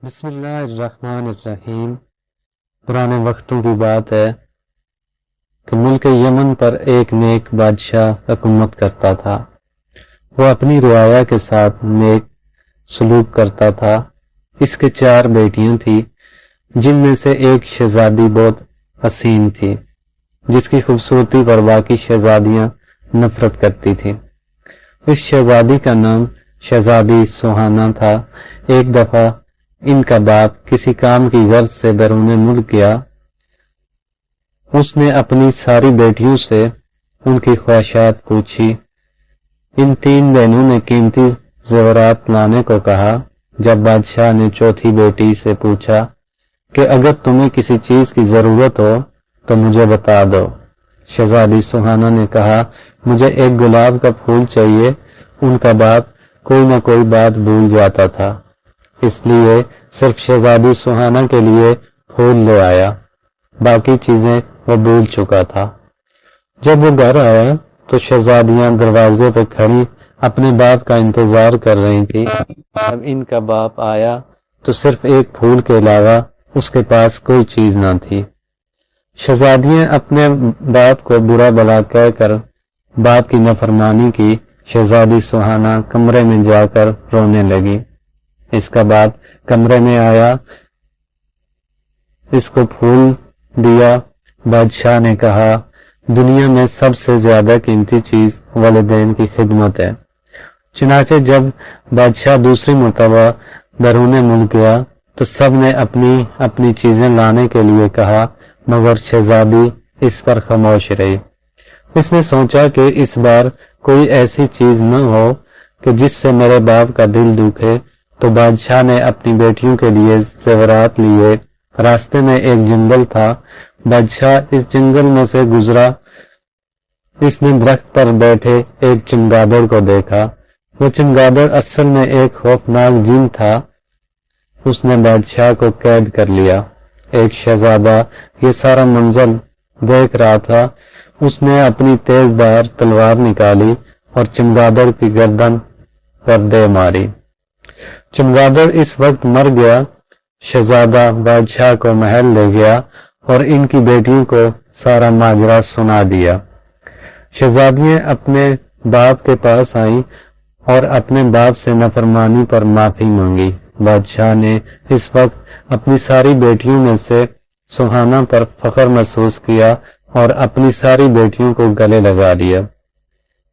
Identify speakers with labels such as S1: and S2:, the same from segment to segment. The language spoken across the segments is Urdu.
S1: بسم اللہ الرحمن الرحیم۔ پرانے وقتوں کی بات ہے کہ ملک یمن پر ایک نیک بادشاہ حکومت کرتا تھا۔ وہ اپنی رعایا کے ساتھ نیک سلوک کرتا تھا۔ اس کے 4 بیٹیاں تھیں، جن میں سے ایک شہزادی بہت حسین تھی، جس کی خوبصورتی پر باقی شہزادیاں نفرت کرتی تھیں۔ اس شہزادی کا نام شہزادی سوہانہ تھا۔ ایک دفعہ ان کا باپ کسی کام کی غرض سے بیرون ملک گیا۔ اس نے اپنی ساری بیٹیوں سے ان کی خواہشات پوچھی۔ ان 3 بہنوں نے قیمتی زیورات لانے کو کہا۔ جب بادشاہ نے چوتھی بیٹی سے پوچھا کہ اگر تمہیں کسی چیز کی ضرورت ہو تو مجھے بتا دو، شہزادی سوہانہ نے کہا مجھے ایک گلاب کا پھول چاہیے۔ ان کا باپ کوئی نہ کوئی بات بھول جاتا تھا، اس لیے صرف شہزادی سوہانہ کے لیے پھول لے آیا، باقی چیزیں وہ بھول چکا تھا۔ جب وہ گھر آیا تو شہزادیاں دروازے پہ کھڑی اپنے باپ کا انتظار کر رہی تھی۔ جب ان کا باپ آیا تو صرف ایک پھول کے علاوہ اس کے پاس کوئی چیز نہ تھی۔ شہزادیاں اپنے باپ کو برا بھلا کہہ کر باپ کی نافرمانی کی۔ شہزادی سوہانہ کمرے میں جا کر رونے لگی۔ اس کا باپ کمرے میں آیا، اس کو پھول دیا۔ بادشاہ نے کہا دنیا میں سب سے زیادہ قیمتی چیز والدین کی خدمت ہے۔ چنانچہ جب بادشاہ دوسری مرتبہ بیرون ملک گیا تو سب نے اپنی اپنی چیزیں لانے کے لیے کہا، مگر شہزادی اس پر خاموش رہی۔ اس نے سوچا کہ اس بار کوئی ایسی چیز نہ ہو کہ جس سے میرے باپ کا دل دکھے، تو بادشاہ نے اپنی بیٹیوں کے لیے زیورات لیے۔ راستے میں ایک جنگل تھا۔ بادشاہ اس جنگل میں سے گزرا۔ اس نے درخت پر بیٹھے ایک چمگادڑ کو دیکھا۔ وہ چمگادڑ اصل میں ایک خوفناک جن تھا۔ اس نے بادشاہ کو قید کر لیا۔ ایک شہزادہ یہ سارا منظر دیکھ رہا تھا۔ اس نے اپنی تیز دھار تلوار نکالی اور چمگادڑ کی گردن پر دے ماری۔ چمگادڑ اس وقت مر گیا۔ شہزادہ بادشاہ کو محل لے گیا اور ان کی بیٹیوں کو سارا ماجرا سنا دیا۔ شہزادیاں اپنے باپ کے پاس آئیں اور اپنے باپ سے نافرمانی پر معافی مانگی۔ بادشاہ نے اس وقت اپنی ساری بیٹیوں میں سے سوہانہ پر فخر محسوس کیا اور اپنی ساری بیٹیوں کو گلے لگا لیا۔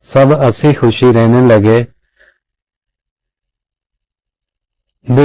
S1: سب ہنسی خوشی رہنے لگے۔